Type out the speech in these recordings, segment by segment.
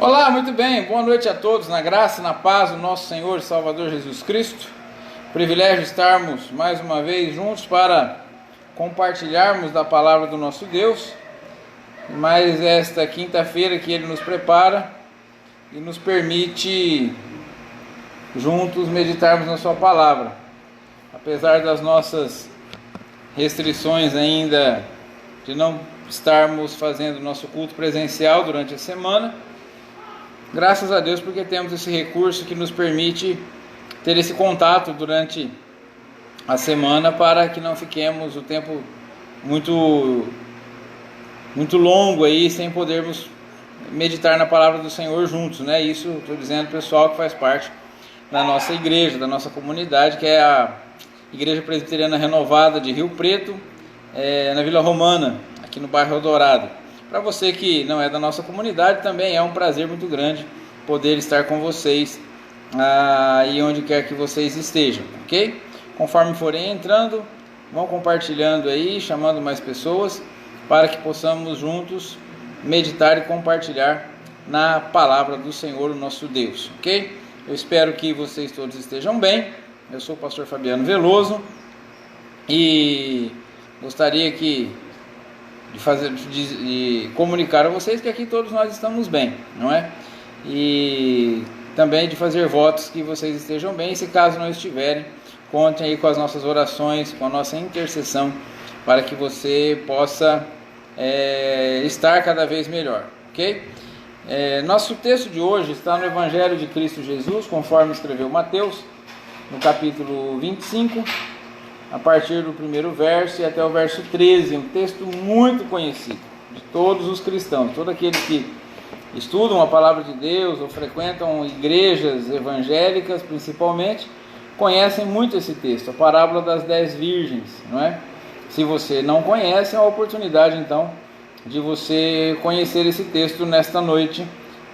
Olá, muito bem, boa noite a todos, na graça e na paz do nosso Senhor e Salvador Jesus Cristo. Privilégio estarmos mais uma vez juntos para compartilharmos da palavra do nosso Deus. Mais esta quinta-feira que Ele nos prepara e nos permite juntos meditarmos na sua palavra. Apesar das nossas restrições ainda de não estarmos fazendo nosso culto presencial durante a semana, graças a Deus porque temos esse recurso que nos permite ter esse contato durante a semana para que não fiquemos o tempo muito longo aí sem podermos meditar na palavra do Senhor juntos, né? Isso estou dizendo pessoal que faz parte da nossa igreja, da nossa comunidade, que é a Igreja Presbiteriana Renovada de Rio Preto, na Vila Romana, aqui no bairro Eldorado. Para você que não é da nossa comunidade, também é um prazer muito grande poder estar com vocês e onde quer que vocês estejam, ok? Conforme forem entrando, vão compartilhando aí, chamando mais pessoas, para que possamos juntos meditar e compartilhar na palavra do Senhor, o nosso Deus, ok? Eu espero que vocês todos estejam bem. Eu sou o pastor Fabiano Veloso e gostaria de comunicar a vocês que aqui todos nós estamos bem, não é? E também de fazer votos que vocês estejam bem. E se caso não estiverem, contem aí com as nossas orações, com a nossa intercessão, para que você possa estar cada vez melhor, ok? Nosso texto de hoje está no Evangelho de Cristo Jesus, conforme escreveu Mateus, no capítulo 25, a partir do primeiro verso e até o verso 13, um texto muito conhecido de todos os cristãos, todos aqueles que estudam a palavra de Deus ou frequentam igrejas evangélicas principalmente, conhecem muito esse texto, a parábola das 10 virgens, não é? Se você não conhece, é uma oportunidade então de você conhecer esse texto nesta noite,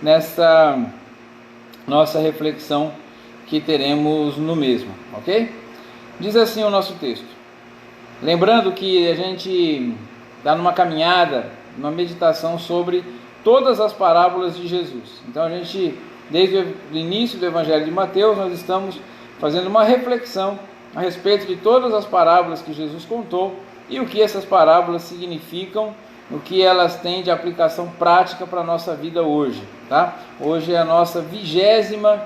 nessa nossa reflexão que teremos no mesmo, ok? Diz assim o nosso texto. Lembrando que a gente está numa caminhada, uma meditação sobre todas as parábolas de Jesus. Então a gente, desde o início do Evangelho de Mateus, nós estamos fazendo uma reflexão a respeito de todas as parábolas que Jesus contou e o que essas parábolas significam, o que elas têm de aplicação prática para a nossa vida hoje, tá? Hoje é a nossa 20ª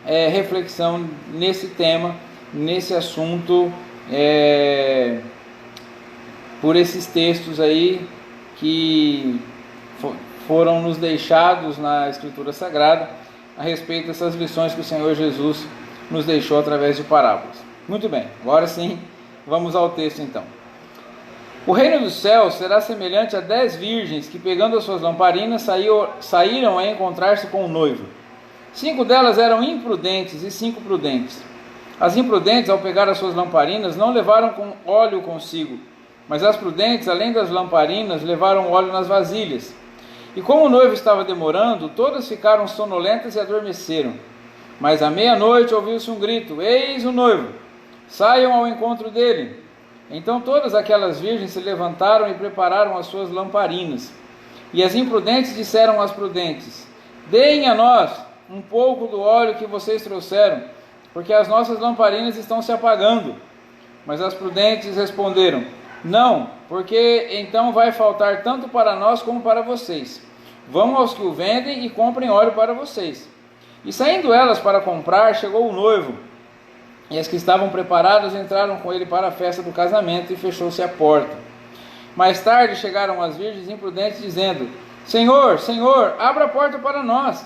reflexão nesse tema, nesse assunto, por esses textos aí que foram nos deixados na Escritura Sagrada a respeito dessas lições que o Senhor Jesus nos deixou através de parábolas. Muito bem, agora sim, vamos ao texto então. O reino dos céus será semelhante a 10 virgens que, pegando as suas lamparinas, saíram a encontrar-se com o noivo. 5 delas eram imprudentes e 5 prudentes. As imprudentes, ao pegar as suas lamparinas, não levaram óleo consigo, mas as prudentes, além das lamparinas, levaram óleo nas vasilhas. E como o noivo estava demorando, todas ficaram sonolentas e adormeceram. Mas à meia-noite ouviu-se um grito: eis o noivo, saiam ao encontro dele. Então todas aquelas virgens se levantaram e prepararam as suas lamparinas. E as imprudentes disseram às prudentes: deem a nós um pouco do óleo que vocês trouxeram, porque as nossas lamparinas estão se apagando. Mas as prudentes responderam: não, porque então vai faltar tanto para nós como para vocês. Vão aos que o vendem e comprem óleo para vocês. E saindo elas para comprar, chegou o noivo, e as que estavam preparadas entraram com ele para a festa do casamento, e fechou-se a porta. Mais tarde chegaram as virgens imprudentes, dizendo: Senhor, Senhor, abra a porta para nós.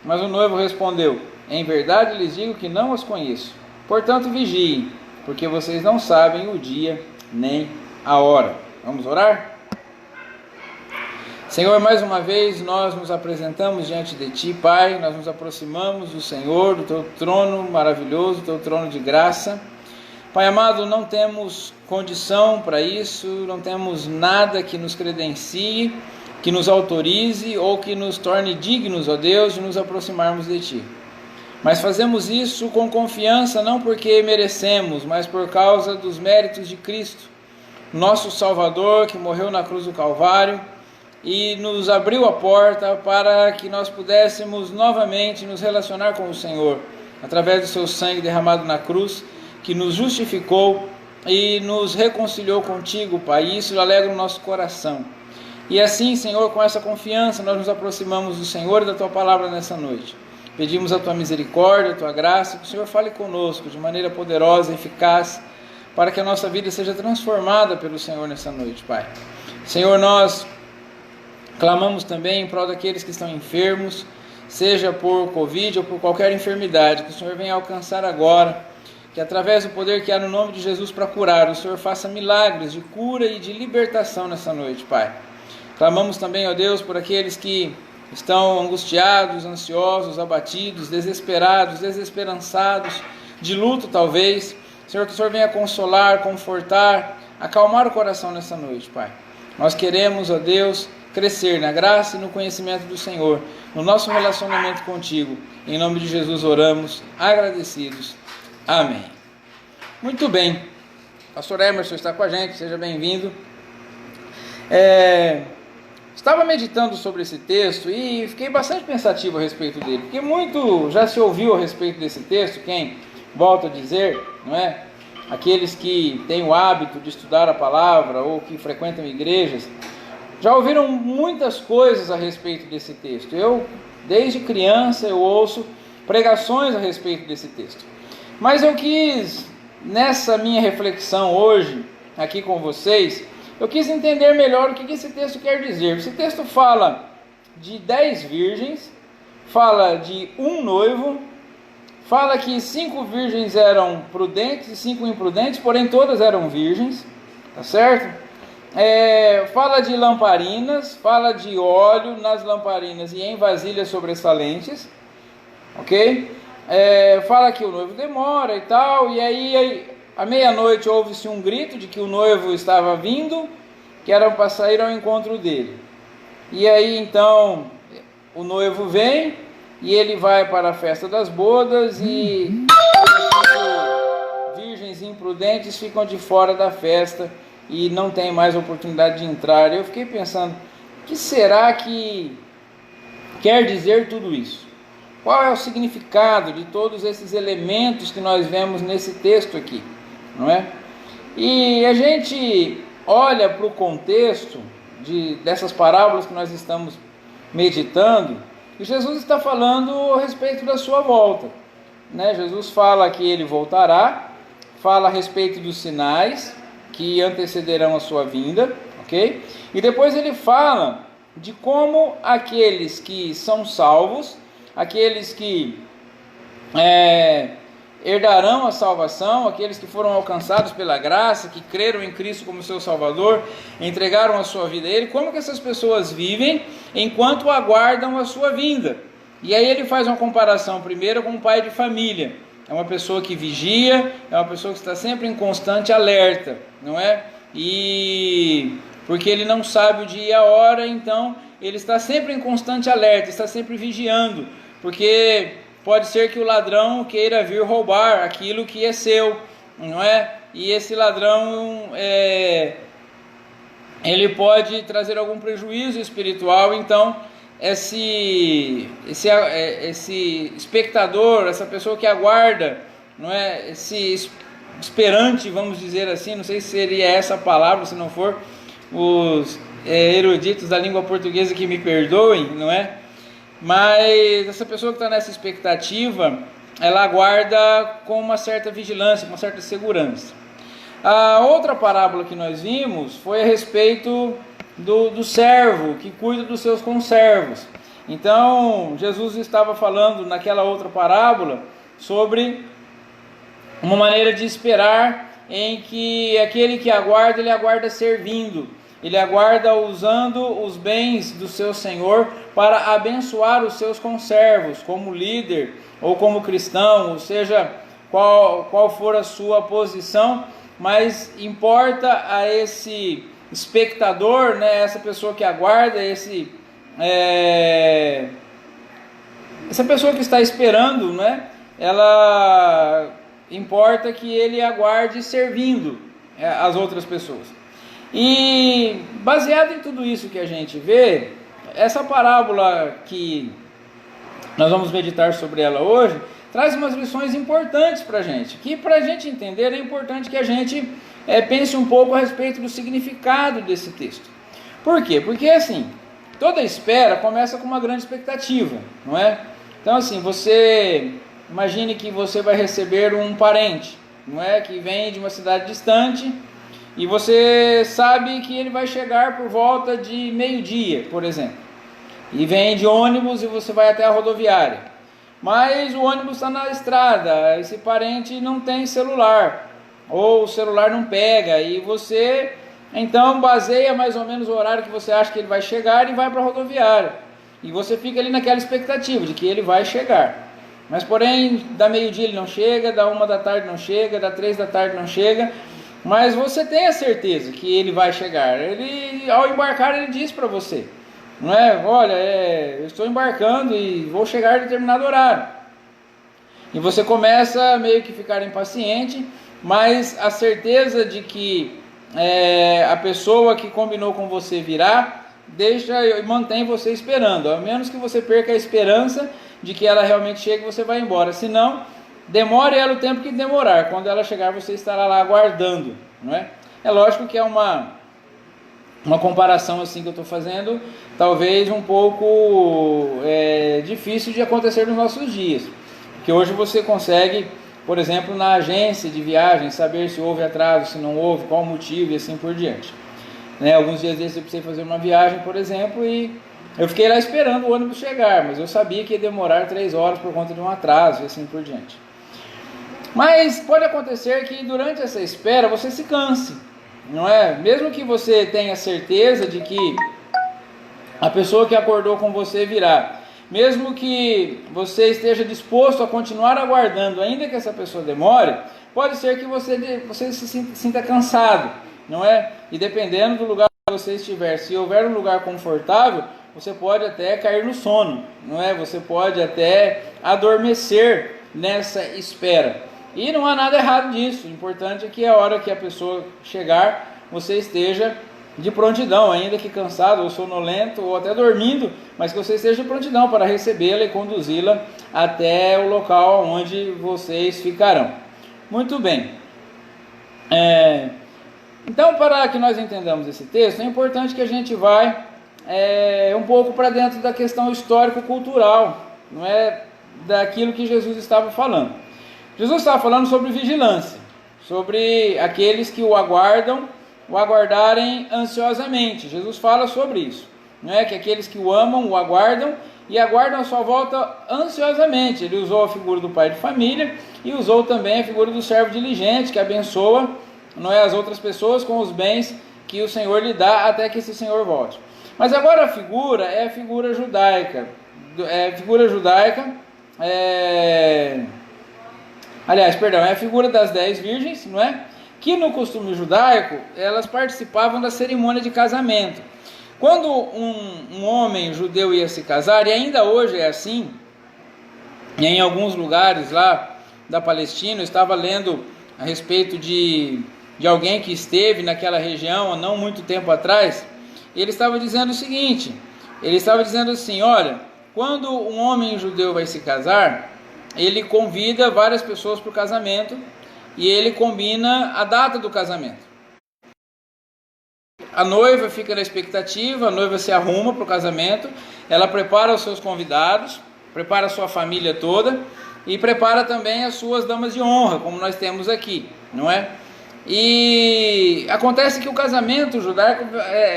Mas o noivo respondeu: em verdade lhes digo que não as conheço. Portanto vigiem, porque vocês não sabem o dia nem a hora. Vamos orar? Senhor, mais uma vez nós nos apresentamos diante de Ti, Pai. Nós nos aproximamos do Senhor, do Teu trono maravilhoso, do Teu trono de graça. Pai amado, não temos condição para isso, não temos nada que nos credencie, que nos autorize ou que nos torne dignos, ó Deus, de nos aproximarmos de Ti. Mas fazemos isso com confiança, não porque merecemos, mas por causa dos méritos de Cristo, nosso Salvador, que morreu na cruz do Calvário, e nos abriu a porta para que nós pudéssemos novamente nos relacionar com o Senhor, através do seu sangue derramado na cruz, que nos justificou e nos reconciliou contigo, Pai, e isso alegra o nosso coração. E assim, Senhor, com essa confiança, nós nos aproximamos do Senhor e da Tua palavra nessa noite. Pedimos a Tua misericórdia, a Tua graça, que o Senhor fale conosco de maneira poderosa e eficaz, para que a nossa vida seja transformada pelo Senhor nessa noite, Pai. Senhor, nós clamamos também em prol daqueles que estão enfermos, seja por Covid ou por qualquer enfermidade, que o Senhor venha alcançar agora, que através do poder que há no nome de Jesus para curar, o Senhor faça milagres de cura e de libertação nessa noite, Pai. Clamamos também, ó Deus, por aqueles que estão angustiados, ansiosos, abatidos, desesperados, desesperançados, de luto talvez. Senhor, que o Senhor venha consolar, confortar, acalmar o coração nessa noite, Pai. Nós queremos, ó Deus, crescer na graça e no conhecimento do Senhor, no nosso relacionamento contigo. Em nome de Jesus oramos, agradecidos. Amém. Muito bem. Pastor Emerson está com a gente, seja bem-vindo. Estava meditando sobre esse texto e fiquei bastante pensativo a respeito dele, porque muito já se ouviu a respeito desse texto, quem volta a dizer, não é? Aqueles que têm o hábito de estudar a palavra ou que frequentam igrejas, já ouviram muitas coisas a respeito desse texto. Eu, desde criança, eu ouço pregações a respeito desse texto. Mas eu quis, nessa minha reflexão hoje, aqui com vocês, eu quis entender melhor o que esse texto quer dizer. Esse texto fala de 10 virgens, fala de um noivo, fala que 5 virgens eram prudentes e 5 imprudentes, porém todas eram virgens, tá certo? Fala de lamparinas, fala de óleo nas lamparinas e em vasilhas sobressalentes, ok? Fala que o noivo demora e tal, e aí à meia-noite houve-se um grito de que o noivo estava vindo, que era para sair ao encontro dele. E aí então o noivo vem e ele vai para a festa das bodas e virgens imprudentes ficam de fora da festa e não tem mais oportunidade de entrar. Eu fiquei pensando, o que será que quer dizer tudo isso? Qual é o significado de todos esses elementos que nós vemos nesse texto aqui, não é? E a gente olha para o contexto dessas parábolas que nós estamos meditando, e Jesus está falando a respeito da sua volta, né? Jesus fala que ele voltará, fala a respeito dos sinais que antecederão a sua vinda, ok? E depois ele fala de como aqueles que são salvos, aqueles que herdarão a salvação, aqueles que foram alcançados pela graça, que creram em Cristo como seu Salvador, entregaram a sua vida a Ele, como que essas pessoas vivem enquanto aguardam a sua vinda. E aí ele faz uma comparação primeiro com um pai de família. É uma pessoa que vigia, é uma pessoa que está sempre em constante alerta, não é? E porque ele não sabe o dia e a hora, então ele está sempre em constante alerta, está sempre vigiando, porque pode ser que o ladrão queira vir roubar aquilo que é seu, não é? E esse ladrão, ele pode trazer algum prejuízo espiritual. Então esse espectador, essa pessoa que aguarda, não é? Esse esperante, vamos dizer assim, não sei se seria essa a palavra, se não for, os eruditos da língua portuguesa que me perdoem, não é? Mas essa pessoa que está nessa expectativa, ela aguarda com uma certa vigilância, com uma certa segurança. A outra parábola que nós vimos foi a respeito do servo que cuida dos seus conservos. Então Jesus estava falando naquela outra parábola sobre uma maneira de esperar, em que aquele que aguarda, ele aguarda servindo, ele aguarda usando os bens do seu Senhor para abençoar os seus conservos, como líder ou como cristão, ou seja, qual for a sua posição, mas importa a esse espectador, né, essa pessoa que aguarda, essa pessoa que está esperando, né, ela importa que ele aguarde servindo as outras pessoas. E baseado em tudo isso que a gente vê, essa parábola que nós vamos meditar sobre ela hoje, traz umas lições importantes para a gente, que para a gente entender é importante que a gente pense um pouco a respeito do significado desse texto. Por quê? Porque assim, toda espera começa com uma grande expectativa, não é? Então assim, você imagine que você vai receber um parente, não é? Que vem de uma cidade distante, e você sabe que ele vai chegar por volta de meio-dia, por exemplo, e vem de ônibus e você vai até a rodoviária, mas o ônibus está na estrada, esse parente não tem celular, ou o celular não pega, e você então baseia mais ou menos o horário que você acha que ele vai chegar e vai para a rodoviária, e você fica ali naquela expectativa de que ele vai chegar, mas porém da meio-dia ele não chega, da 1 da tarde não chega, da 3 da tarde não chega, mas você tem a certeza que ele vai chegar. Ele, ao embarcar, ele diz para você, não é? Olha, eu estou embarcando e vou chegar a determinado horário. E você começa meio que ficar impaciente, mas a certeza de que a pessoa que combinou com você virá, deixa e mantém você esperando, a menos que você perca a esperança de que ela realmente chegue, você vai embora. Se não, demore ela o tempo que demorar, quando ela chegar você estará lá aguardando, não é? É lógico que é uma comparação assim que eu estou fazendo, talvez um pouco difícil de acontecer nos nossos dias, porque hoje você consegue, por exemplo, na agência de viagem, saber se houve atraso, se não houve, qual o motivo e assim por diante, né? Alguns dias desses eu precisei fazer uma viagem, por exemplo, e eu fiquei lá esperando o ônibus chegar, mas eu sabia que ia demorar 3 horas por conta de um atraso e assim por diante. Mas pode acontecer que durante essa espera você se canse, não é? Mesmo que você tenha certeza de que a pessoa que acordou com você virá, mesmo que você esteja disposto a continuar aguardando, ainda que essa pessoa demore, pode ser que você se sinta cansado, não é? E dependendo do lugar que você estiver, se houver um lugar confortável, você pode até cair no sono, não é? Você pode até adormecer nessa espera. E não há nada errado disso. O importante é que a hora que a pessoa chegar, você esteja de prontidão, ainda que cansado ou sonolento ou até dormindo, mas que você esteja de prontidão para recebê-la e conduzi-la até o local onde vocês ficarão. Muito bem. Então, para que nós entendamos esse texto, é importante que a gente vá um pouco para dentro da questão histórico-cultural, não é, daquilo que Jesus estava falando. Jesus estava falando sobre vigilância, sobre aqueles que o aguardarem ansiosamente. Jesus fala sobre isso, não é? Que aqueles que o amam, o aguardam e aguardam a sua volta ansiosamente. Ele usou a figura do pai de família e usou também a figura do servo diligente, que abençoa, não é, as outras pessoas com os bens que o Senhor lhe dá até que esse Senhor volte. Mas agora a figura é a figura judaica. É a figura das 10 virgens, não é? Que no costume judaico, elas participavam da cerimônia de casamento. Quando um homem judeu ia se casar, e ainda hoje é assim, em alguns lugares lá da Palestina, eu estava lendo a respeito de alguém que esteve naquela região há não muito tempo atrás, e ele estava dizendo o seguinte, ele estava dizendo assim, olha, quando um homem judeu vai se casar, ele convida várias pessoas para o casamento e ele combina a data do casamento. A noiva fica na expectativa, a noiva se arruma para o casamento, ela prepara os seus convidados, prepara a sua família toda e prepara também as suas damas de honra, como nós temos aqui, não é? E acontece que o casamento judaico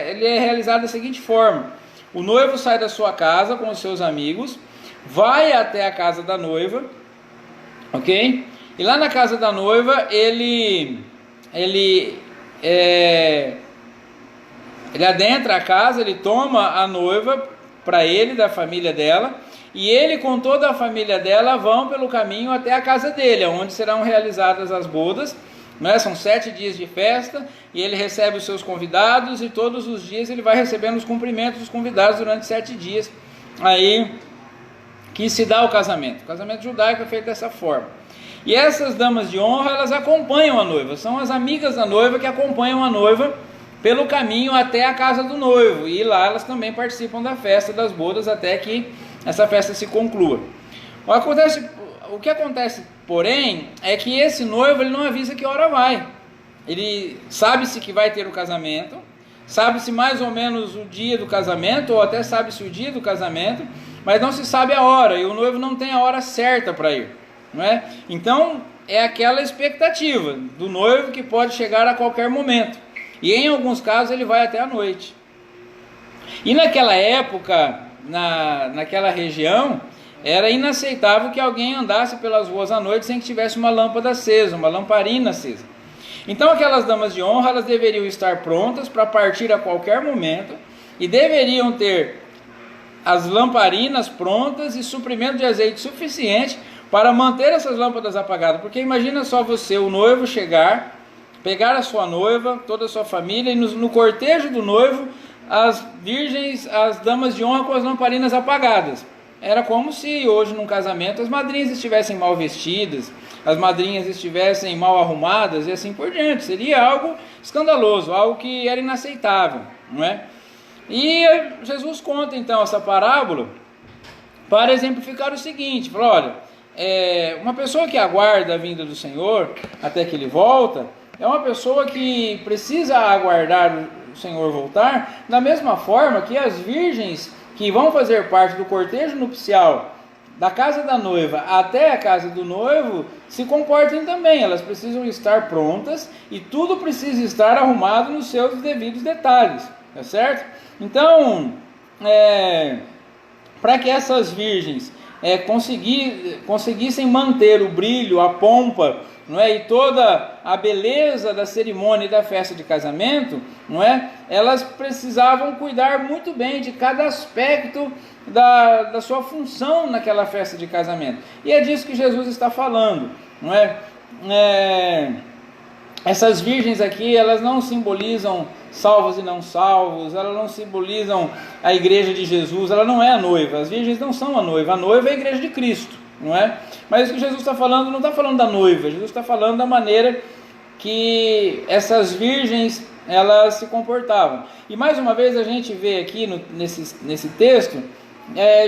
ele é realizado da seguinte forma: o noivo sai da sua casa com os seus amigos, vai até a casa da noiva, ok? E lá na casa da noiva ele adentra a casa, ele toma a noiva para ele, da família dela, e ele com toda a família dela vão pelo caminho até a casa dele, onde serão realizadas as bodas, né? São 7 dias de festa, e ele recebe os seus convidados, e todos os dias ele vai recebendo os cumprimentos dos convidados durante 7 dias, aí que se dá o casamento. O casamento judaico é feito dessa forma. E essas damas de honra, elas acompanham a noiva, são as amigas da noiva que acompanham a noiva pelo caminho até a casa do noivo, e lá elas também participam da festa das bodas até que essa festa se conclua. O que acontece, porém, é que esse noivo ele não avisa que hora vai. Ele sabe-se que vai ter o casamento, sabe-se mais ou menos o dia do casamento, ou até sabe-se o dia do casamento, mas não se sabe a hora, e o noivo não tem a hora certa para ir, não é? Então é aquela expectativa do noivo que pode chegar a qualquer momento, e em alguns casos ele vai até a noite. E naquela época, naquela região, era inaceitável que alguém andasse pelas ruas à noite sem que tivesse uma lâmpada acesa, uma lamparina acesa. Então aquelas damas de honra, elas deveriam estar prontas para partir a qualquer momento, e deveriam ter as lamparinas prontas e suprimento de azeite suficiente para manter essas lâmpadas apagadas. Porque imagina só você, o noivo, chegar, pegar a sua noiva, toda a sua família, e no cortejo do noivo, as virgens, as damas de honra com as lamparinas apagadas. Era como se hoje num casamento as madrinhas estivessem mal vestidas, as madrinhas estivessem mal arrumadas e assim por diante. Seria algo escandaloso, algo que era inaceitável, não é? E Jesus conta então essa parábola para exemplificar o seguinte: falou, olha, uma pessoa que aguarda a vinda do Senhor até que ele volta, é uma pessoa que precisa aguardar o Senhor voltar, da mesma forma que as virgens que vão fazer parte do cortejo nupcial da casa da noiva até a casa do noivo se comportem também. Elas precisam estar prontas e tudo precisa estar arrumado nos seus devidos detalhes, tá certo? Então, para que essas virgens conseguissem manter o brilho, a pompa, não é, e toda a beleza da cerimônia e da festa de casamento, não é, elas precisavam cuidar muito bem de cada aspecto da sua função naquela festa de casamento. E é disso que Jesus está falando, não é? Essas virgens aqui, elas não simbolizam salvos e não salvos, elas não simbolizam a igreja de Jesus, ela não é a noiva, as virgens não são a noiva é a igreja de Cristo, não é? Mas o que Jesus está falando, não está falando da noiva, Jesus está falando da maneira que essas virgens, elas se comportavam. E mais uma vez a gente vê aqui nesse texto,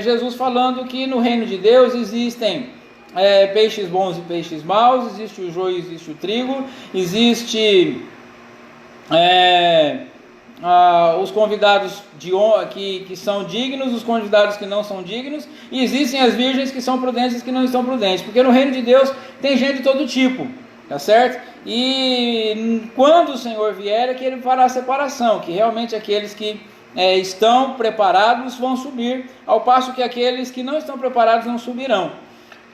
Jesus falando que no reino de Deus existem peixes bons e peixes maus, existe o joio, existe o trigo, existe os convidados que são dignos, os convidados que não são dignos, e existem as virgens que são prudentes e que não estão prudentes, porque no reino de Deus tem gente de todo tipo, tá certo? E quando o Senhor vier é que Ele fará a separação, que realmente aqueles que estão preparados vão subir, ao passo que aqueles que não estão preparados não subirão.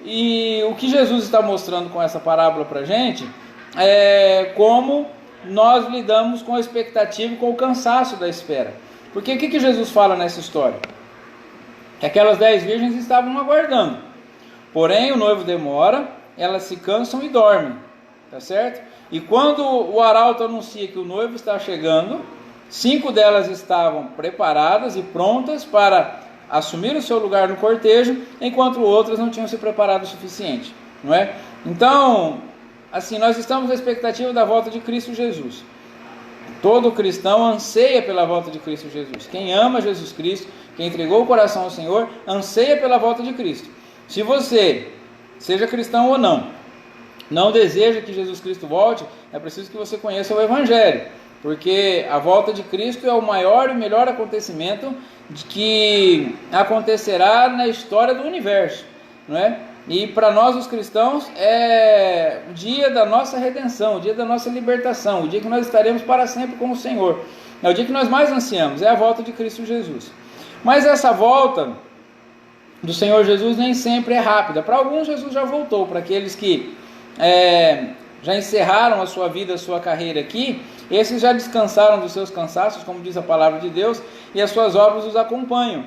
E o que Jesus está mostrando com essa parábola para a gente é como nós lidamos com a expectativa e com o cansaço da espera. Porque o que Jesus fala nessa história? Que aquelas 10 virgens estavam aguardando, porém o noivo demora, elas se cansam e dormem, tá certo? E quando o arauto anuncia que o noivo está chegando, 5 delas estavam preparadas e prontas para assumir o seu lugar no cortejo, enquanto outras não tinham se preparado o suficiente, não é? Então, assim, nós estamos na expectativa da volta de Cristo Jesus. Todo cristão anseia pela volta de Cristo Jesus. Quem ama Jesus Cristo, quem entregou o coração ao Senhor, anseia pela volta de Cristo. Se você, seja cristão ou não deseja que Jesus Cristo volte, é preciso que você conheça o Evangelho, porque a volta de Cristo é o maior e melhor acontecimento que acontecerá na história do universo, não é? E para nós os cristãos é o dia da nossa redenção, o dia da nossa libertação, o dia que nós estaremos para sempre com o Senhor. É o dia que nós mais ansiamos, é a volta de Cristo Jesus. Mas essa volta do Senhor Jesus nem sempre é rápida. Para alguns Jesus já voltou, para aqueles que já encerraram a sua vida, a sua carreira aqui, esses já descansaram dos seus cansaços, como diz a palavra de Deus, e as suas obras os acompanham.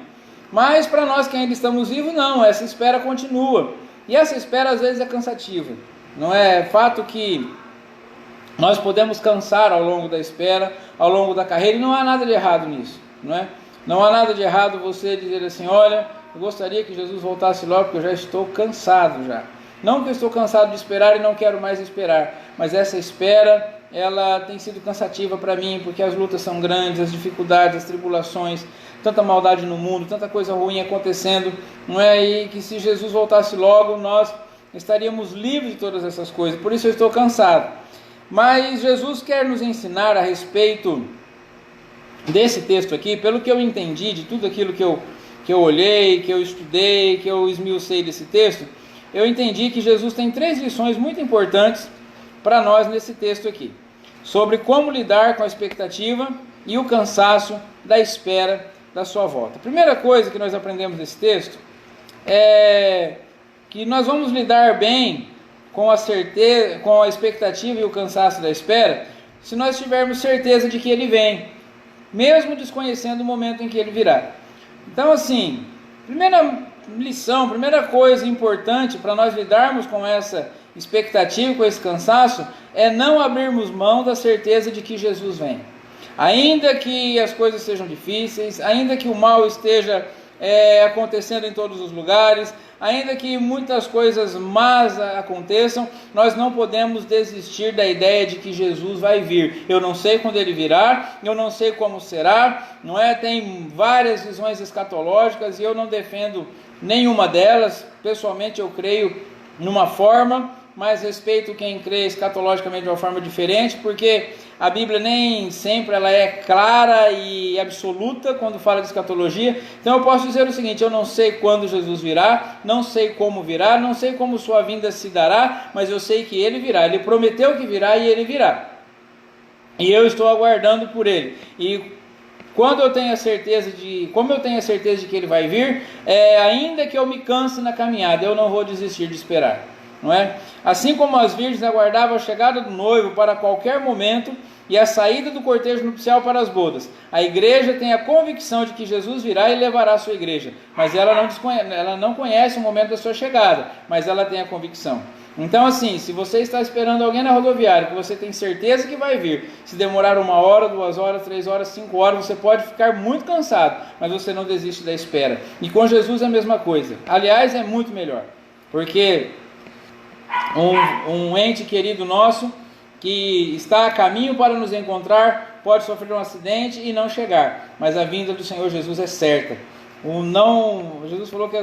Mas para nós que ainda estamos vivos, não, essa espera continua. E essa espera às vezes é cansativa. Não é fato que nós podemos cansar ao longo da espera, ao longo da carreira, e não há nada de errado nisso, não é? Não há nada de errado você dizer assim, olha, eu gostaria que Jesus voltasse logo, porque eu já estou cansado já. Não que eu estou cansado de esperar e não quero mais esperar, mas essa espera ela tem sido cansativa para mim, porque as lutas são grandes, as dificuldades, as tribulações, tanta maldade no mundo, tanta coisa ruim acontecendo, não é? E que se Jesus voltasse logo, nós estaríamos livres de todas essas coisas. Por isso eu estou cansado. Mas Jesus quer nos ensinar a respeito desse texto aqui, pelo que eu entendi de tudo aquilo que eu olhei, que eu estudei, que eu esmiucei desse texto, eu entendi que Jesus tem 3 lições muito importantes para nós nesse texto aqui, sobre como lidar com a expectativa e o cansaço da espera da sua volta. A primeira coisa que nós aprendemos nesse texto é que nós vamos lidar bem com a certeza, com a expectativa e o cansaço da espera, se nós tivermos certeza de que ele vem, mesmo desconhecendo o momento em que ele virá. Então, assim, primeira lição, primeira coisa importante para nós lidarmos com essa expectativa, com esse cansaço, é não abrirmos mão da certeza de que Jesus vem. Ainda que as coisas sejam difíceis, ainda que o mal esteja acontecendo em todos os lugares, ainda que muitas coisas más aconteçam, nós não podemos desistir da ideia de que Jesus vai vir. Eu não sei quando ele virá, eu não sei como será, não é? Tem várias visões escatológicas e eu não defendo nenhuma delas. Pessoalmente eu creio numa forma, mas respeito quem crê escatologicamente de uma forma diferente, porque a Bíblia nem sempre ela é clara e absoluta quando fala de escatologia. Então eu posso dizer o seguinte: eu não sei quando Jesus virá, não sei como virá, não sei como sua vinda se dará, mas eu sei que ele virá. Ele prometeu que virá e ele virá. E eu estou aguardando por ele. E como eu tenho a certeza de que ele vai vir, ainda que eu me canse na caminhada, eu não vou desistir de esperar. Não é? Assim como as virgens aguardavam a chegada do noivo para qualquer momento e a saída do cortejo nupcial para as bodas, a igreja tem a convicção de que Jesus virá e levará a sua igreja, mas ela não conhece o momento da sua chegada, mas ela tem a convicção. Então, assim, se você está esperando alguém na rodoviária, que você tem certeza que vai vir, se demorar 1 hora, 2 horas, 3 horas, 5 horas, você pode ficar muito cansado, mas você não desiste da espera. E com Jesus é a mesma coisa. Aliás, é muito melhor, porque um ente querido nosso que está a caminho para nos encontrar pode sofrer um acidente e não chegar, mas a vinda do Senhor Jesus é certa. Jesus falou que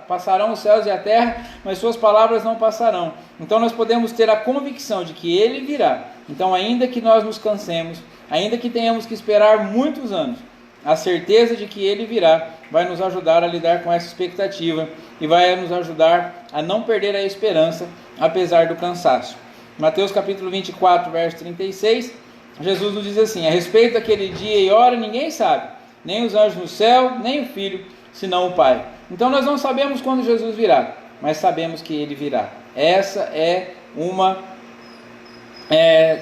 passarão os céus e a terra, mas suas palavras não passarão. Então nós podemos ter a convicção de que ele virá. Então, ainda que nós nos cansemos, ainda que tenhamos que esperar muitos anos, a certeza de que ele virá vai nos ajudar a lidar com essa expectativa e vai nos ajudar a não perder a esperança, apesar do cansaço. Mateus capítulo 24, verso 36, Jesus nos diz assim: a respeito daquele dia e hora ninguém sabe, nem os anjos no céu, nem o Filho, senão o Pai. Então nós não sabemos quando Jesus virá, mas sabemos que ele virá. Essa é uma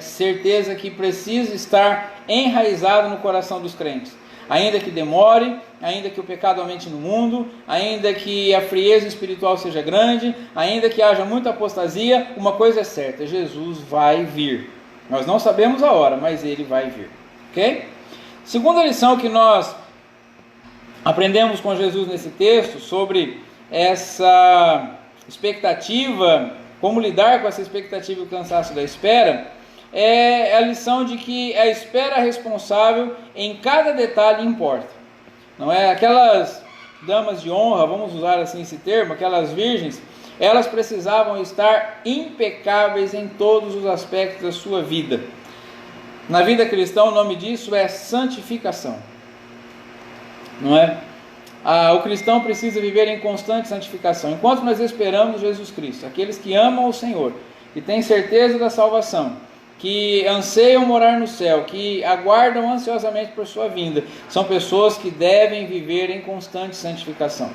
certeza que precisa estar enraizada no coração dos crentes. Ainda que demore, ainda que o pecado aumente no mundo, ainda que a frieza espiritual seja grande, ainda que haja muita apostasia, uma coisa é certa: Jesus vai vir. Nós não sabemos a hora, mas ele vai vir. Ok? Segunda lição que nós aprendemos com Jesus nesse texto, sobre essa expectativa, como lidar com essa expectativa e o cansaço da espera, é a lição de que a espera responsável em cada detalhe importa. Não é? Aquelas damas de honra, vamos usar assim esse termo, aquelas virgens, elas precisavam estar impecáveis em todos os aspectos da sua vida. Na vida cristã, o nome disso é santificação. Não é? O cristão precisa viver em constante santificação. Enquanto nós esperamos Jesus Cristo, aqueles que amam o Senhor, que têm certeza da salvação, que anseiam morar no céu, que aguardam ansiosamente por sua vinda, são pessoas que devem viver em constante santificação.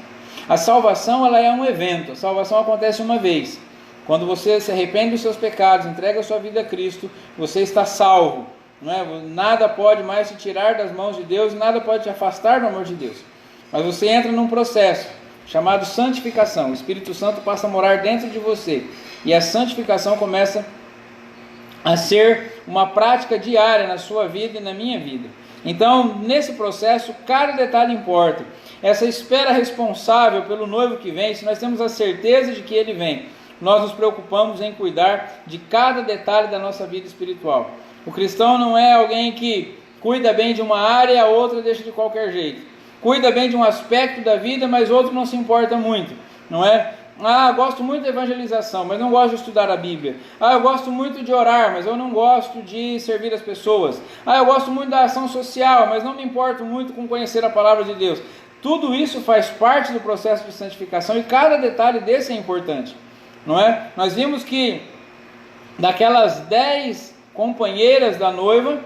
A salvação, ela é um evento. A salvação acontece uma vez. Quando você se arrepende dos seus pecados, entrega a sua vida a Cristo, você está salvo. Não é? Nada pode mais te tirar das mãos de Deus, nada pode te afastar do amor de Deus. Mas você entra num processo chamado santificação. O Espírito Santo passa a morar dentro de você, e a santificação começa a ser uma prática diária na sua vida e na minha vida. Então, nesse processo, cada detalhe importa. Essa espera responsável pelo noivo que vem, se nós temos a certeza de que ele vem, nós nos preocupamos em cuidar de cada detalhe da nossa vida espiritual. O cristão não é alguém que cuida bem de uma área e a outra deixa de qualquer jeito. Cuida bem de um aspecto da vida, mas outro não se importa muito, não é? Gosto muito da evangelização, mas não gosto de estudar a Bíblia. Eu gosto muito de orar, mas eu não gosto de servir as pessoas. Eu gosto muito da ação social, mas não me importo muito com conhecer a palavra de Deus. Tudo isso faz parte do processo de santificação e cada detalhe desse é importante, não é? Nós vimos que daquelas 10 companheiras da noiva,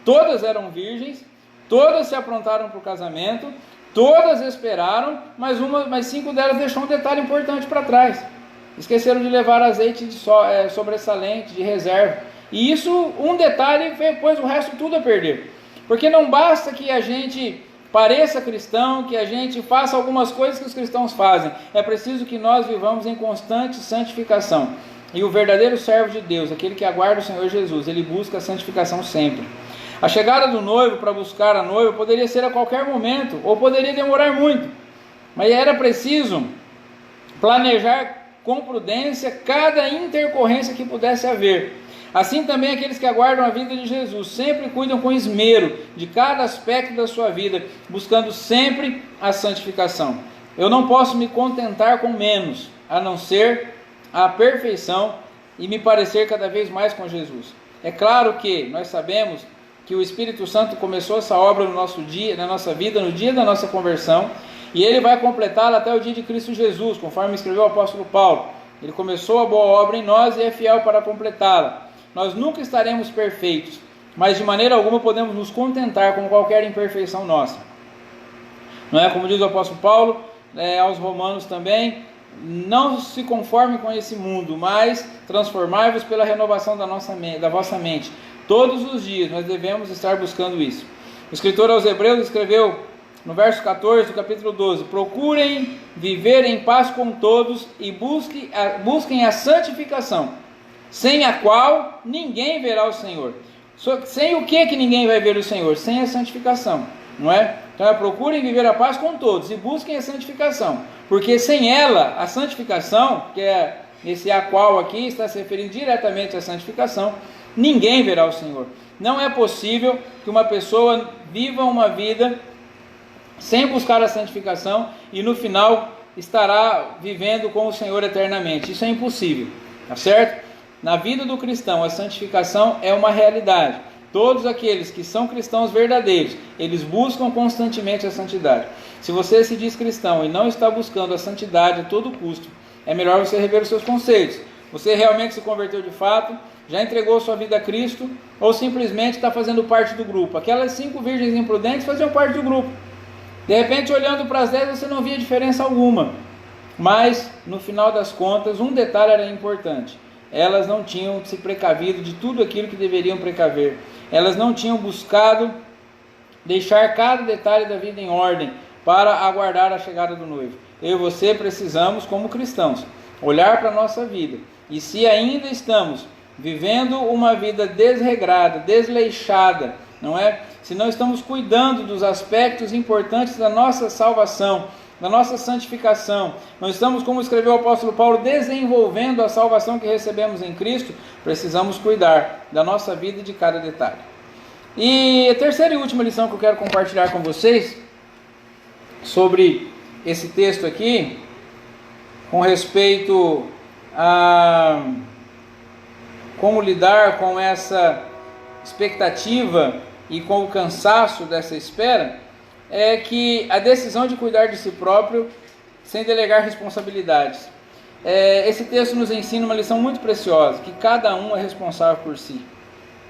todas eram virgens, todas se aprontaram para o casamento, todas esperaram, mas 5 delas deixou um detalhe importante para trás. Esqueceram de levar azeite de sobressalente, de reserva. E isso, um detalhe, pôs o resto tudo a perder. Porque não basta que a gente pareça cristão, que a gente faça algumas coisas que os cristãos fazem. É preciso que nós vivamos em constante santificação. E o verdadeiro servo de Deus, aquele que aguarda o Senhor Jesus, ele busca a santificação sempre. A chegada do noivo para buscar a noiva poderia ser a qualquer momento, ou poderia demorar muito, mas era preciso planejar com prudência cada intercorrência que pudesse haver. Assim também aqueles que aguardam a vida de Jesus sempre cuidam com esmero de cada aspecto da sua vida, buscando sempre a santificação. Eu não posso me contentar com menos, a não ser a perfeição e me parecer cada vez mais com Jesus. É claro que nós sabemos que o Espírito Santo começou essa obra no nosso dia, na nossa vida, no dia da nossa conversão, e ele vai completá-la até o dia de Cristo Jesus, conforme escreveu o apóstolo Paulo. Ele começou a boa obra em nós e é fiel para completá-la. Nós nunca estaremos perfeitos, mas de maneira alguma podemos nos contentar com qualquer imperfeição nossa. Não é como diz o apóstolo Paulo aos romanos também: não se conformem com esse mundo, mas transformai-vos pela renovação da vossa mente. Todos os dias nós devemos estar buscando isso. O escritor aos Hebreus escreveu no verso 14 do capítulo 12: procurem viver em paz com todos e busquem a santificação, sem a qual ninguém verá o Senhor. Sem o que ninguém vai ver o Senhor? Sem a santificação, não é? Então procurem viver a paz com todos e busquem a santificação, porque sem ela, a santificação, que é esse a qual aqui está se referindo diretamente à santificação, ninguém verá o Senhor. Não é possível que uma pessoa viva uma vida sem buscar a santificação e no final estará vivendo com o Senhor eternamente. Isso é impossível, tá certo? Na vida do cristão, a santificação é uma realidade. Todos aqueles que são cristãos verdadeiros, eles buscam constantemente a santidade. Se você se diz cristão e não está buscando a santidade a todo custo, é melhor você rever os seus conceitos. Você realmente se converteu de fato? Já entregou sua vida a Cristo? Ou simplesmente está fazendo parte do grupo? Aquelas 5 virgens imprudentes faziam parte do grupo. De repente, olhando para as 10, você não via diferença alguma. Mas, no final das contas, um detalhe era importante: elas não tinham se precavido de tudo aquilo que deveriam precaver. Elas não tinham buscado deixar cada detalhe da vida em ordem para aguardar a chegada do noivo. Eu e você precisamos, como cristãos, olhar para a nossa vida. E se ainda estamos vivendo uma vida desregrada, desleixada, não é? Se não estamos cuidando dos aspectos importantes da nossa salvação, da nossa santificação, não estamos, como escreveu o apóstolo Paulo, desenvolvendo a salvação que recebemos em Cristo, precisamos cuidar da nossa vida e de cada detalhe. E a terceira e última lição que eu quero compartilhar com vocês sobre esse texto aqui, com respeito a como lidar com essa expectativa e com o cansaço dessa espera, é que a decisão de cuidar de si próprio sem delegar responsabilidades. Esse texto nos ensina uma lição muito preciosa, que cada um é responsável por si,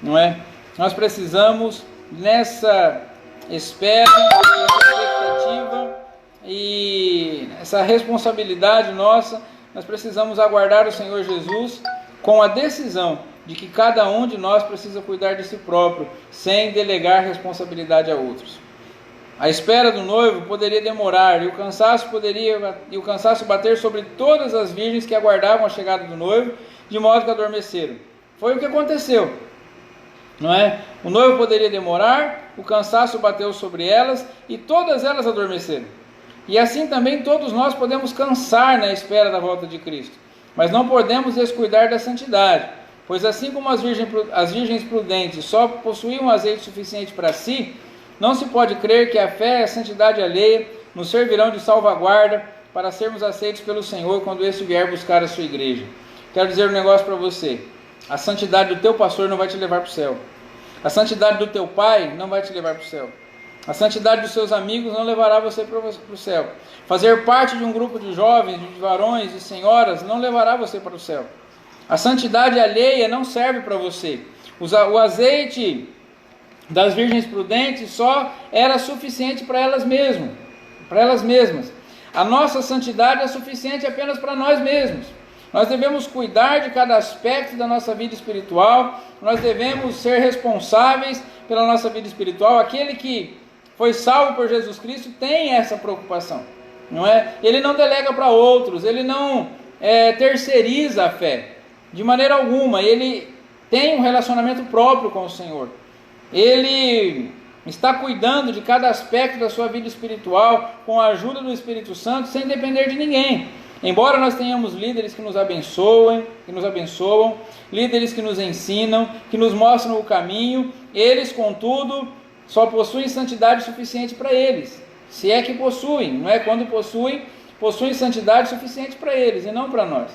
não é? Nós precisamos, nessa espera, nessa expectativa e essa responsabilidade nossa, nós precisamos aguardar o Senhor Jesus com a decisão de que cada um de nós precisa cuidar de si próprio, sem delegar responsabilidade a outros. A espera do noivo poderia demorar, e o cansaço bater sobre todas as virgens que aguardavam a chegada do noivo, de modo que adormeceram. Foi o que aconteceu, não é? O noivo poderia demorar, o cansaço bateu sobre elas, e todas elas adormeceram. E assim também todos nós podemos cansar na espera da volta de Cristo. Mas não podemos descuidar da santidade, pois assim como as virgens prudentes só possuíam azeite suficiente para si, não se pode crer que a fé e a santidade alheia nos servirão de salvaguarda para sermos aceitos pelo Senhor quando esse vier buscar a sua igreja. Quero dizer um negócio para você: a santidade do teu pastor não vai te levar para o céu. A santidade do teu pai não vai te levar para o céu. A santidade dos seus amigos não levará você para o céu. Fazer parte de um grupo de jovens, de varões, de senhoras, não levará você para o céu. A santidade alheia não serve para você. O azeite das virgens prudentes só era suficiente para elas mesmas. A nossa santidade é suficiente apenas para nós mesmos. Nós devemos cuidar de cada aspecto da nossa vida espiritual, nós devemos ser responsáveis pela nossa vida espiritual. Aquele que foi salvo por Jesus Cristo tem essa preocupação, não é? Ele não delega para outros, ele não terceiriza a fé, de maneira alguma. Ele tem um relacionamento próprio com o Senhor, ele está cuidando de cada aspecto da sua vida espiritual, com a ajuda do Espírito Santo, sem depender de ninguém. Embora nós tenhamos líderes que nos abençoam, líderes que nos ensinam, que nos mostram o caminho, eles, contudo, só possuem santidade suficiente para eles. Se é que possuem, não é? Quando possuem santidade suficiente para eles e não para nós.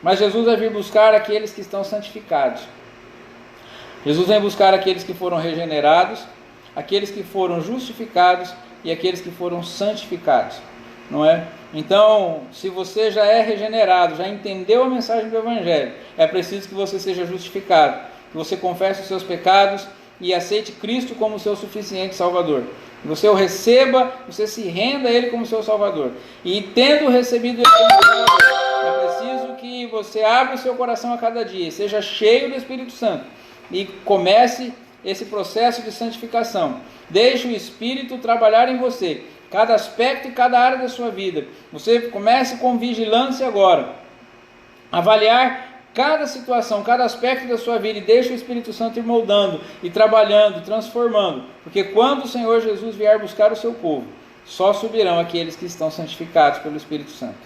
Mas Jesus vai vir buscar aqueles que estão santificados. Jesus vem buscar aqueles que foram regenerados, aqueles que foram justificados e aqueles que foram santificados, não é? Então, se você já é regenerado, já entendeu a mensagem do Evangelho, é preciso que você seja justificado, que você confesse os seus pecados e aceite Cristo como seu suficiente Salvador. Que você o receba, você se renda a Ele como seu Salvador. E tendo recebido Ele como Salvador, é preciso que você abra o seu coração a cada dia, seja cheio do Espírito Santo e comece esse processo de santificação. Deixe o Espírito trabalhar em você, cada aspecto e cada área da sua vida. Você comece com vigilância agora, avaliar cada situação, cada aspecto da sua vida, e deixe o Espírito Santo ir moldando, e trabalhando, transformando, porque quando o Senhor Jesus vier buscar o seu povo, só subirão aqueles que estão santificados pelo Espírito Santo,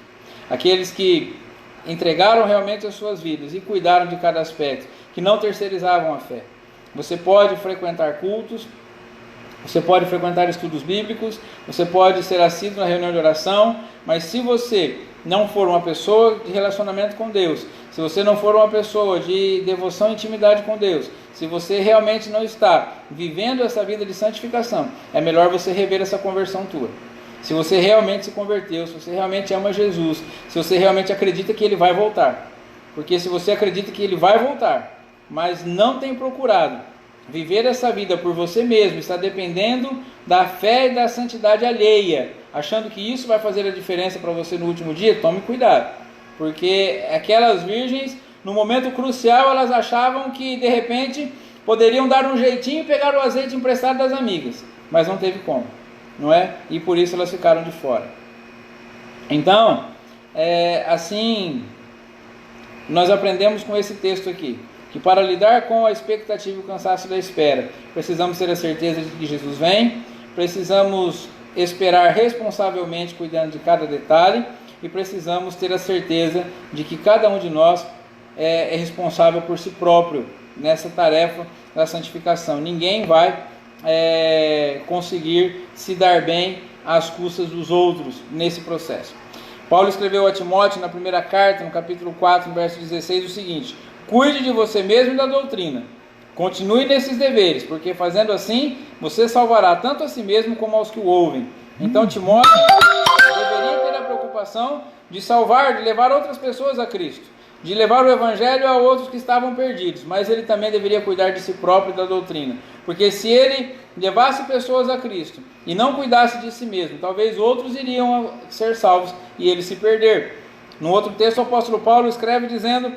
aqueles que entregaram realmente as suas vidas e cuidaram de cada aspecto, que não terceirizavam a fé. Você pode frequentar cultos, você pode frequentar estudos bíblicos, você pode ser assíduo na reunião de oração, mas se você não for uma pessoa de relacionamento com Deus, se você não for uma pessoa de devoção e intimidade com Deus, se você realmente não está vivendo essa vida de santificação, é melhor você rever essa conversão tua. Se você realmente se converteu, se você realmente ama Jesus, se você realmente acredita que Ele vai voltar. Porque se você acredita que Ele vai voltar, mas não tem procurado viver essa vida por você mesmo, está dependendo da fé e da santidade alheia, achando que isso vai fazer a diferença para você no último dia, tome cuidado. Porque aquelas virgens, no momento crucial, elas achavam que de repente poderiam dar um jeitinho e pegar o azeite emprestado das amigas, mas não teve como, não é? E por isso elas ficaram de fora. Então, assim, nós aprendemos com esse texto aqui, que para lidar com a expectativa e o cansaço da espera, precisamos ter a certeza de que Jesus vem, precisamos esperar responsavelmente cuidando de cada detalhe, e precisamos ter a certeza de que cada um de nós é responsável por si próprio nessa tarefa da santificação. Ninguém vai conseguir se dar bem às custas dos outros nesse processo. Paulo escreveu a Timóteo na primeira carta, no capítulo 4, no verso 16, o seguinte: cuide de você mesmo e da doutrina, continue nesses deveres, porque fazendo assim, você salvará tanto a si mesmo como aos que o ouvem. Então Timóteo deveria ter a preocupação de salvar, de levar outras pessoas a Cristo, de levar o Evangelho a outros que estavam perdidos, mas ele também deveria cuidar de si próprio e da doutrina, porque se ele levasse pessoas a Cristo e não cuidasse de si mesmo, talvez outros iriam ser salvos e ele se perder. No outro texto, o apóstolo Paulo escreve dizendo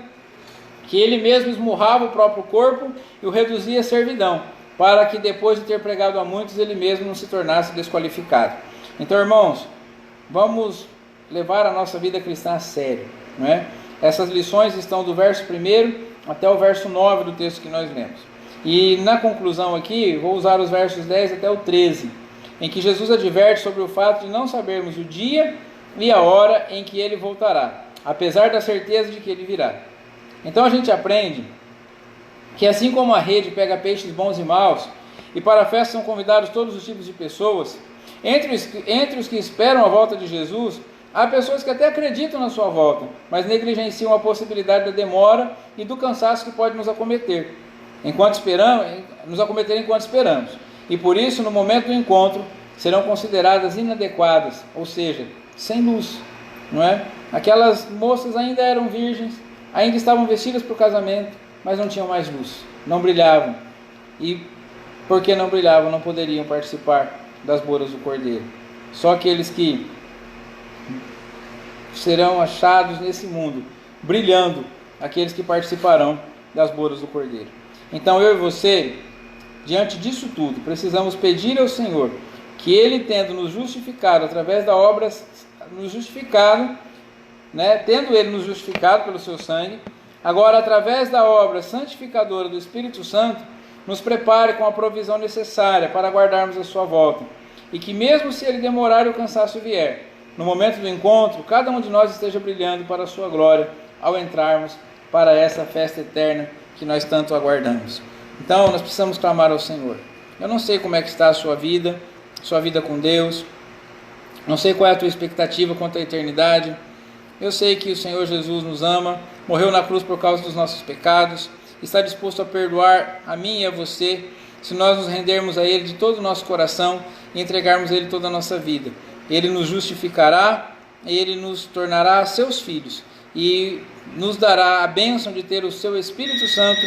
que ele mesmo esmurrava o próprio corpo e o reduzia a servidão, para que depois de ter pregado a muitos, ele mesmo não se tornasse desqualificado. Então, irmãos, vamos levar a nossa vida cristã a sério, não é? Essas lições estão do verso 1 até o verso 9 do texto que nós lemos. E na conclusão aqui, vou usar os versos 10 até o 13, em que Jesus adverte sobre o fato de não sabermos o dia e a hora em que ele voltará. apesar da certeza de que ele virá. Então a gente aprende que assim como a rede pega peixes bons e maus, e para a festa são convidados todos os tipos de pessoas, entre os que esperam a volta de Jesus, há pessoas que até acreditam na sua volta, mas negligenciam a possibilidade da demora e do cansaço que pode nos acometer enquanto esperamos. E por isso, no momento do encontro, serão consideradas inadequadas, ou seja, sem luz, não é? Aquelas moças ainda eram virgens, ainda estavam vestidas para o casamento, mas não tinham mais luz, não brilhavam. E porque não brilhavam, não poderiam participar das bodas do Cordeiro. Só aqueles que serão achados nesse mundo, brilhando, aqueles que participarão das bodas do Cordeiro. Então eu e você, diante disso tudo, precisamos pedir ao Senhor que Ele, tendo nos justificado através da obra, tendo Ele nos justificado pelo seu sangue, agora através da obra santificadora do Espírito Santo, nos prepare com a provisão necessária para aguardarmos a sua volta, e que mesmo se Ele demorar e o cansaço vier, no momento do encontro, cada um de nós esteja brilhando para a sua glória, ao entrarmos para essa festa eterna que nós tanto aguardamos. Então nós precisamos clamar ao Senhor. Eu não sei como é que está a sua vida com Deus, não sei qual é a tua expectativa quanto à eternidade. Eu sei que o Senhor Jesus nos ama, morreu na cruz por causa dos nossos pecados, está disposto a perdoar a mim e a você, se nós nos rendermos a Ele de todo o nosso coração e entregarmos a Ele toda a nossa vida. Ele nos justificará, Ele nos tornará seus filhos e nos dará a bênção de ter o seu Espírito Santo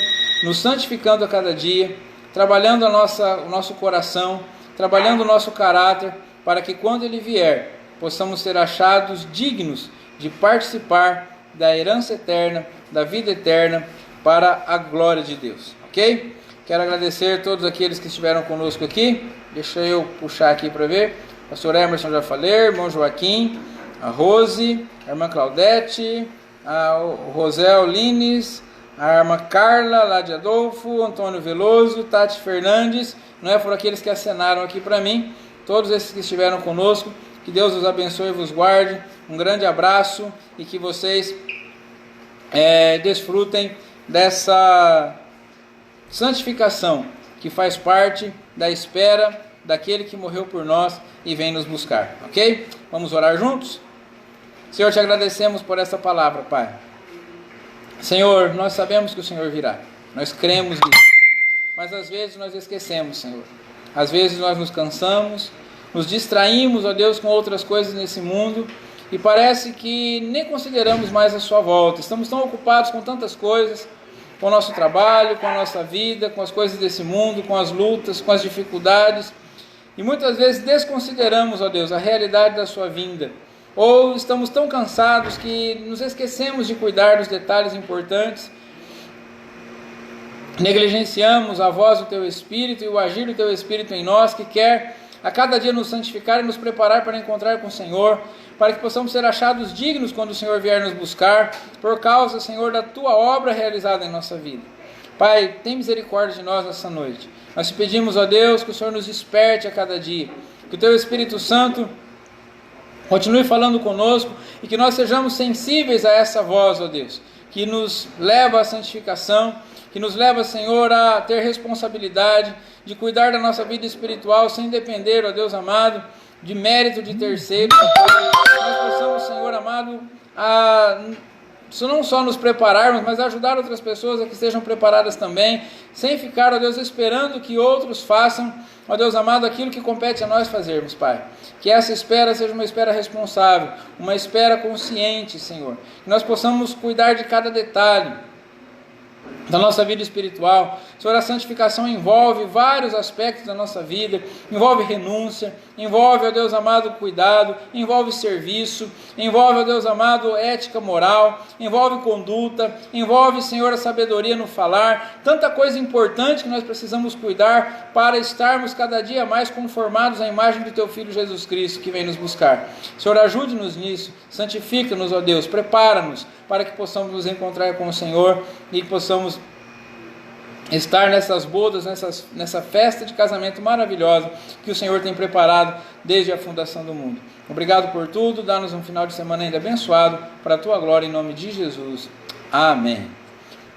nos santificando a cada dia, trabalhando o nosso coração, trabalhando o nosso caráter, para que quando Ele vier, possamos ser achados dignos de participar da herança eterna, da vida eterna, para a glória de Deus, ok? Quero agradecer a todos aqueles que estiveram conosco aqui. Deixa eu puxar aqui para ver. Pastor Emerson já falei, irmão Joaquim, a Rose, a irmã Claudete, o Rosel Lines, a irmã Carla lá de Adolfo, Antônio Veloso, Tati Fernandes, não é, por aqueles que acenaram aqui para mim, todos esses que estiveram conosco, que Deus os abençoe e vos guarde, um grande abraço e que vocês desfrutem dessa santificação que faz parte da espera daquele que morreu por nós e vem nos buscar, ok? Vamos orar juntos? Senhor, te agradecemos por essa palavra, Pai. Senhor, nós sabemos que o Senhor virá, nós cremos nisso, mas às vezes nós esquecemos, Senhor. Às vezes nós nos cansamos, nos distraímos, ó Deus, com outras coisas nesse mundo e parece que nem consideramos mais a sua volta. Estamos tão ocupados com tantas coisas, com o nosso trabalho, com a nossa vida, com as coisas desse mundo, com as lutas, com as dificuldades, e muitas vezes desconsideramos, ó Deus, a realidade da sua vinda, ou estamos tão cansados que nos esquecemos de cuidar dos detalhes importantes, negligenciamos a voz do Teu Espírito e o agir do Teu Espírito em nós, que quer a cada dia nos santificar e nos preparar para encontrar com o Senhor, para que possamos ser achados dignos quando o Senhor vier nos buscar, por causa, Senhor, da Tua obra realizada em nossa vida. Pai, tem misericórdia de nós nessa noite. Nós te pedimos, ó Deus, que o Senhor nos desperte a cada dia, que o Teu Espírito Santo continue falando conosco e que nós sejamos sensíveis a essa voz, ó Deus, que nos leva à santificação, que nos leva, Senhor, a ter responsabilidade de cuidar da nossa vida espiritual sem depender, ó Deus amado, de mérito de terceiros. Nós possamos, Senhor amado, não só nos prepararmos, mas ajudar outras pessoas a que estejam preparadas também, sem ficar, ó Deus, esperando que outros façam, ó Deus amado, aquilo que compete a nós fazermos, Pai. Que essa espera seja uma espera responsável, uma espera consciente, Senhor. Que nós possamos cuidar de cada detalhe da nossa vida espiritual. Senhor, a santificação envolve vários aspectos da nossa vida, envolve renúncia, envolve, ó Deus amado, cuidado, envolve serviço, envolve, ó Deus amado, ética moral, envolve conduta, envolve, Senhor, a sabedoria no falar, tanta coisa importante que nós precisamos cuidar para estarmos cada dia mais conformados à imagem do Teu Filho Jesus Cristo, que vem nos buscar. Senhor, ajude-nos nisso, santifica-nos, ó Deus, prepara-nos para que possamos nos encontrar com o Senhor e que possamos estar nessas bodas, nessa festa de casamento maravilhosa que o Senhor tem preparado desde a fundação do mundo. Obrigado por tudo, dá-nos um final de semana ainda abençoado, para a tua glória, em nome de Jesus. Amém.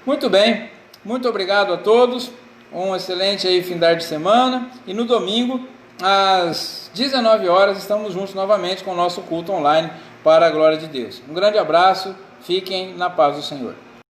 Muito bem, muito obrigado a todos, um excelente aí fim de semana, e no domingo, às 19 horas, estamos juntos novamente com o nosso culto online, para a glória de Deus. Um grande abraço, fiquem na paz do Senhor.